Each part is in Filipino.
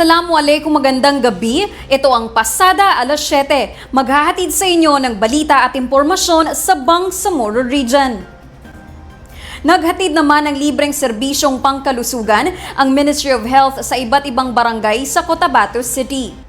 Assalamualaikum, magandang gabi. Ito ang Pasada alas 7. Maghahatid sa inyo ng balita at impormasyon sa Bangsamoro Region. Naghatid naman ng libreng serbisyong pangkalusugan ang Ministry of Health sa iba't ibang barangay sa Cotabato City.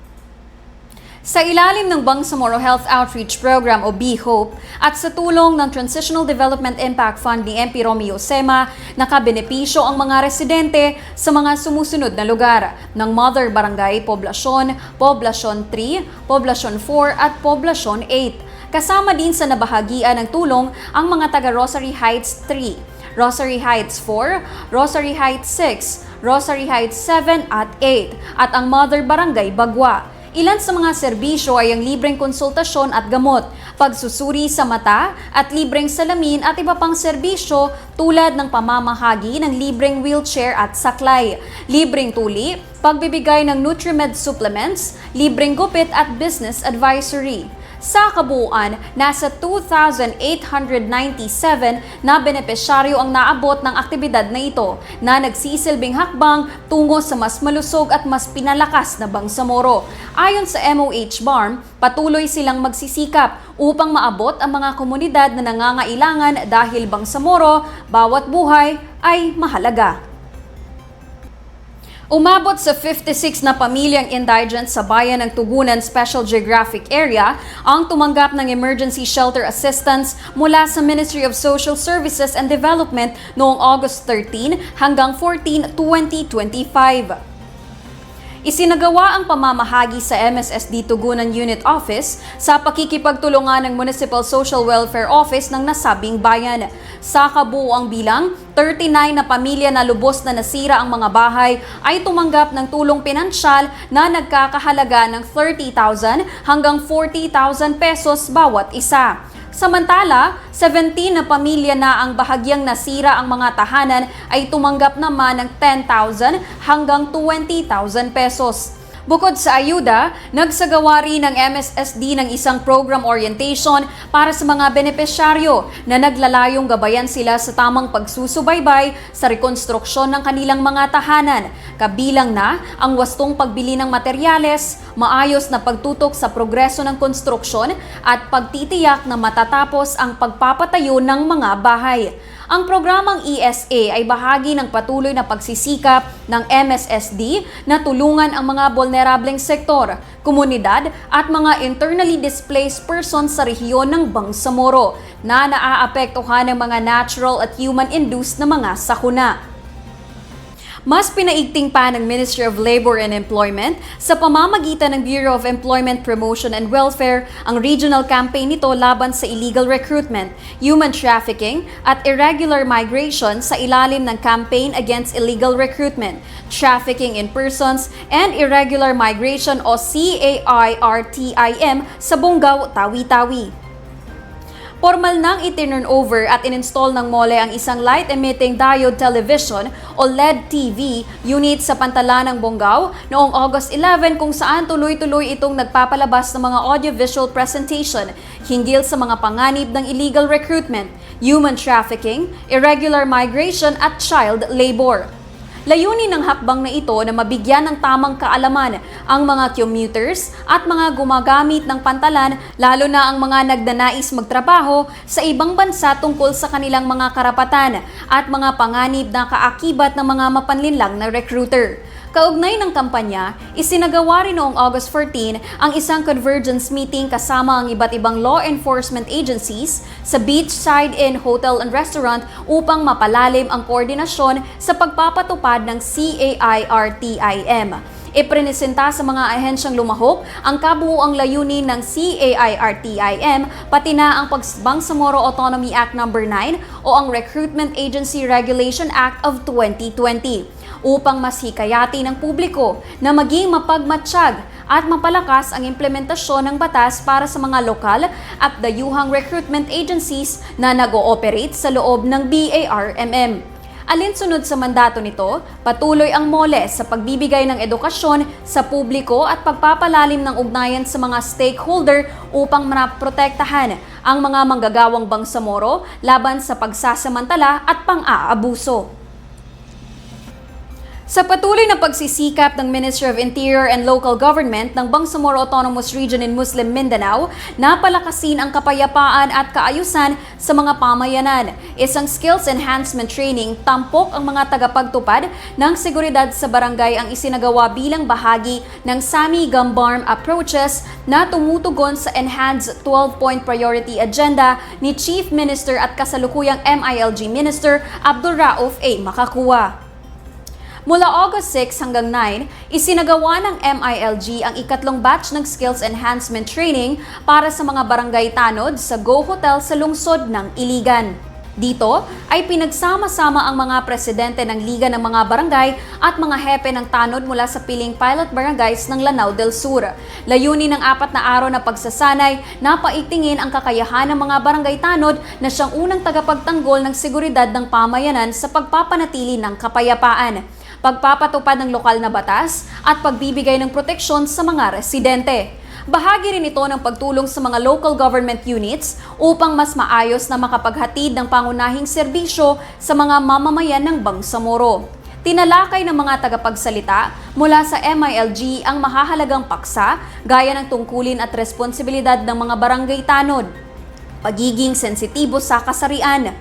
Sa ilalim ng Bangsamoro Health Outreach Program o BHOPE at sa tulong ng Transitional Development Impact Fund ni MP Romeo Sema, nakabenepisyo ang mga residente sa mga sumusunod na lugar ng Mother Barangay Poblasyon, Poblasyon 3, Poblasyon 4 at Poblasyon 8. Kasama din sa nabahagian ng tulong ang mga taga Rosary Heights 3, Rosary Heights 4, Rosary Heights 6, Rosary Heights 7 at 8 at ang Mother Barangay Bagwa. Ilan sa mga serbisyo ay ang libreng konsultasyon at gamot, pagsusuri sa mata at libreng salamin at iba pang serbisyo tulad ng pamamahagi ng libreng wheelchair at saklay, libreng tuli, pagbibigay ng NutriMed supplements, libreng gupit at business advisory. Sa kabuuan, nasa 2,897 na benepisyaryo ang naabot ng aktibidad na ito na nagsisilbing hakbang tungo sa mas malusog at mas pinalakas na Bangsamoro. Ayon sa MOH-BARM, patuloy silang magsisikap upang maabot ang mga komunidad na nangangailangan dahil Bangsamoro, bawat buhay ay mahalaga. Umabot sa 56 na pamilyang indigent sa bayan ng Tugunan Special Geographic Area ang tumanggap ng emergency shelter assistance mula sa Ministry of Social Services and Development noong August 13 hanggang 14, 2025. Isinagawa ang pamamahagi sa MSSD Tugunan Unit Office sa pakikipagtulungan ng Municipal Social Welfare Office ng nasabing bayan. Sa kabuuang bilang, 39 na pamilya na lubos na nasira ang mga bahay ay tumanggap ng tulong pinansyal na nagkakahalaga ng 30,000 hanggang 40,000 pesos bawat isa. Samantala, 17 na pamilya na ang bahagyang nasira ang mga tahanan ay tumanggap naman ng 10,000 hanggang 20,000 pesos. Bukod sa ayuda, nagsagawa rin ng MSSD ng isang program orientation para sa mga benepisyaryo na naglalayong gabayan sila sa tamang pagsusubaybay sa rekonstruksyon ng kanilang mga tahanan, kabilang na ang wastong pagbili ng materyales, maayos na pagtutok sa progreso ng konstruksyon at pagtitiyak na matatapos ang pagpapatayo ng mga bahay. Ang programang ESA ay bahagi ng patuloy na pagsisikap ng MSSD na tulungan ang mga vulnerableng sektor, komunidad at mga internally displaced persons sa rehiyon ng Bangsamoro na naaapektuhan ng mga natural at human-induced na mga sakuna. Mas pinaigting pa ng Ministry of Labor and Employment sa pamamagitan ng Bureau of Employment Promotion and Welfare ang regional campaign nito laban sa illegal recruitment, human trafficking at irregular migration sa ilalim ng Campaign Against Illegal Recruitment, Trafficking in Persons and Irregular Migration o CAIRTIM sa Bungaw, Tawi-Tawi. Formal nang itinurn over at in-install ng MOLE ang isang light-emitting diode television o LED TV unit sa Pantalan ng Bungaw noong August 11 kung saan tuloy-tuloy itong nagpapalabas ng mga audiovisual presentation hinggil sa mga panganib ng illegal recruitment, human trafficking, irregular migration at child labor. Layunin ng hakbang na ito na mabigyan ng tamang kaalaman ang mga commuters at mga gumagamit ng pantalan, lalo na ang mga nagnanais magtrabaho sa ibang bansa tungkol sa kanilang mga karapatan at mga panganib na kaakibat ng mga mapanlinlang na recruiter. Kaugnay ng kampanya, isinagawa rin noong August 14 ang isang convergence meeting kasama ang iba't ibang law enforcement agencies sa Beachside Inn Hotel and Restaurant upang mapalalim ang koordinasyon sa pagpapatupad ng CAIRTIM. Iprenesenta sa mga ahensyang lumahok ang kabuuang layunin ng CAIRTIM, pati na ang Bangsamoro Autonomy Act No. 9 o ang Recruitment Agency Regulation Act of 2020 upang mas hikayati ng publiko na maging mapagmatsyag at mapalakas ang implementasyon ng batas para sa mga lokal at dayuhang recruitment agencies na nag-ooperate sa loob ng BARMM. Alinsunod sa mandato nito, patuloy ang MOLE sa pagbibigay ng edukasyon sa publiko at pagpapalalim ng ugnayan sa mga stakeholder upang maprotektahan ang mga manggagawang Bangsamoro laban sa pagsasamantala at pang-aabuso. Sa patuloy na pagsisikap ng Ministry of Interior and Local Government ng Bangsamoro Autonomous Region in Muslim Mindanao na palakasin ang kapayapaan at kaayusan sa mga pamayanan. Isang skills enhancement training tampok ang mga tagapagtupad ng seguridad sa barangay ang isinagawa bilang bahagi ng Sami Gambarm approaches na tumutugon sa Enhanced 12-Point Priority Agenda ni Chief Minister at kasalukuyang MILG Minister Abdul Rauf A. Makakua. Mula August 6 hanggang 9, isinagawa ng MILG ang ikatlong batch ng Skills Enhancement Training para sa mga barangay tanod sa Go Hotel sa lungsod ng Iligan. Dito ay pinagsama-sama ang mga presidente ng Liga ng mga Barangay at mga hepe ng tanod mula sa piling pilot barangays ng Lanao del Sur. Layunin ng 4 na araw na pagsasanay na paigtingin ang kakayahan ng mga barangay tanod na siyang unang tagapagtanggol ng seguridad ng pamayanan sa pagpapanatili ng kapayapaan, pagpapatupad ng lokal na batas at pagbibigay ng proteksyon sa mga residente. Bahagi rin ito ng pagtulong sa mga local government units upang mas maayos na makapaghatid ng pangunahing serbisyo sa mga mamamayan ng Bangsamoro. Tinalakay ng mga tagapagsalita mula sa MILG ang mahahalagang paksa gaya ng tungkulin at responsibilidad ng mga barangay tanod, pagiging sensitibo sa kasarian,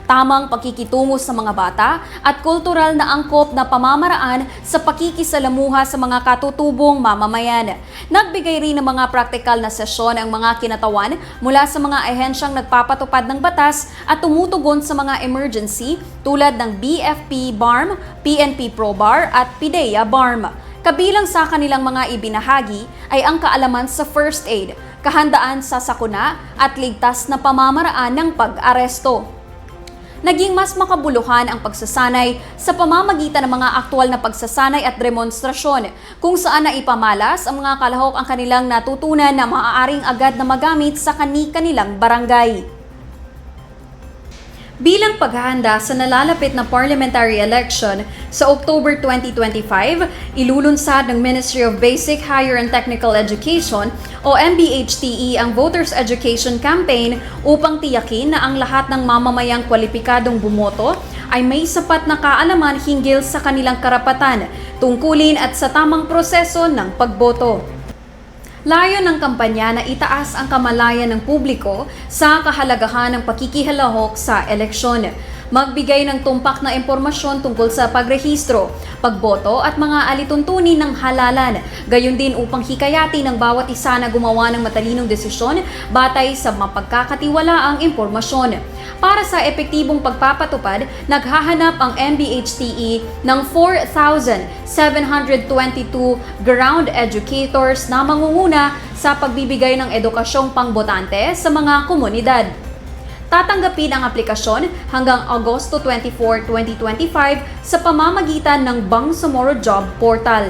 tamang pakikitungo sa mga bata at kultural na angkop na pamamaraan sa pakikisalamuha sa mga katutubong mamamayan. Nagbigay rin ng mga praktikal na sesyon ang mga kinatawan mula sa mga ahensyang nagpapatupad ng batas at tumutugon sa mga emergency tulad ng BFP BARM, PNP ProBar at PIDEA BARM. Kabilang sa kanilang mga ibinahagi ay ang kaalaman sa first aid, kahandaan sa sakuna at ligtas na pamamaraan ng pag-aresto. Naging mas makabuluhan ang pagsasanay sa pamamagitan ng mga aktwal na pagsasanay at demonstrasyon kung saan naipamalas ang mga kalahok ang kanilang natutunan na maaaring agad na magamit sa kani-kanilang barangay. Bilang paghahanda sa nalalapit na parliamentary election sa October 2025, ilulunsad ng Ministry of Basic, Higher and Technical Education o MBHTE ang Voters Education Campaign upang tiyakin na ang lahat ng mamamayang kwalipikadong bumoto ay may sapat na kaalaman hinggil sa kanilang karapatan, tungkulin at sa tamang proseso ng pagboto. Layon ng kampanya na itaas ang kamalayan ng publiko sa kahalagahan ng pakikihalahok sa eleksyon. Magbigay ng tumpak na impormasyon tungkol sa pagrehistro, pagboto at mga alituntunin ng halalan. Gayon din upang hikayati ng bawat isa na gumawa ng matalinong desisyon batay sa mapagkakatiwalaang impormasyon. Para sa epektibong pagpapatupad, naghahanap ang MBHTE ng 4,722 ground educators na mangunguna sa pagbibigay ng edukasyong pangbotante sa mga komunidad. Tatanggapin ang aplikasyon hanggang Agosto 24, 2025 sa pamamagitan ng Bangsamoro Job Portal.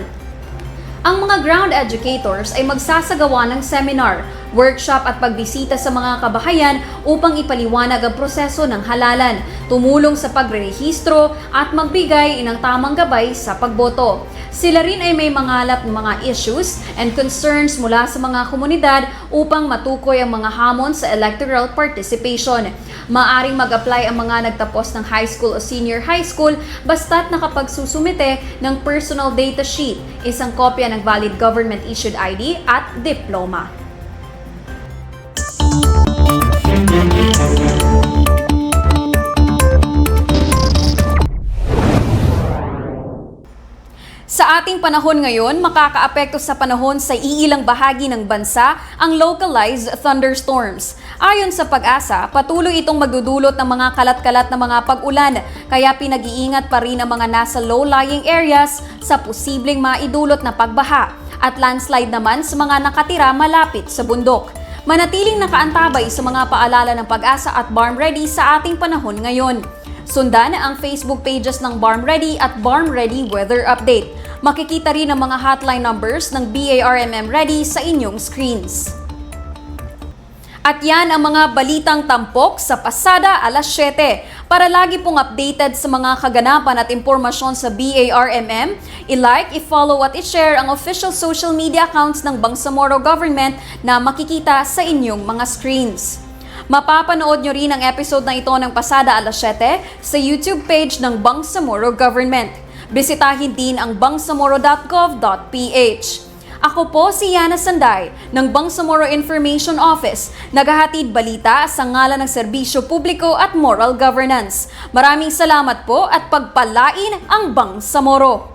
Ang mga ground educators ay magsasagawa ng seminar, workshop at pagbisita sa mga kabahayan upang ipaliwanag ang proseso ng halalan, tumulong sa pagrerehistro at magbigay ng tamang gabay sa pagboto. Sila rin ay may mangalap ng mga issues and concerns mula sa mga komunidad upang matukoy ang mga hamon sa electoral participation. Maaring mag-apply ang mga nagtapos ng high school o senior high school basta't nakapagsusumite ng personal data sheet, isang kopya ng valid government-issued ID at diploma. Sa ating panahon ngayon, makakaapekto sa panahon sa iilang bahagi ng bansa ang localized thunderstorms. Ayon sa Pag-asa, patuloy itong magdudulot ng mga kalat-kalat na mga pag-ulan, kaya pinag-iingat pa rin ang mga nasa low-lying areas sa posibleng maidulot na pagbaha at landslide naman sa mga nakatira malapit sa bundok. Manatiling nakaantabay sa mga paalala ng Pag-asa at Barm Ready sa ating panahon ngayon. Sundan ang Facebook pages ng Barm Ready at Barm Ready Weather Update. Makikita rin ang mga hotline numbers ng BARMM Ready sa inyong screens. At yan ang mga balitang tampok sa pasada alas 7. Para lagi pong updated sa mga kaganapan at impormasyon sa BARMM, i-like, i-follow at i-share ang official social media accounts ng Bangsamoro Government na makikita sa inyong mga screens. Mapapanood nyo rin ang episode na ito ng pasada alas 7 sa YouTube page ng Bangsamoro Government. Bisitahin din ang bangsamoro.gov.ph. Ako po si Yana Sanday ng Bangsamoro Information Office, naghahatid balita sa ngalan ng serbisyo publiko at moral governance. Maraming salamat po at pagpalain ang Bangsamoro.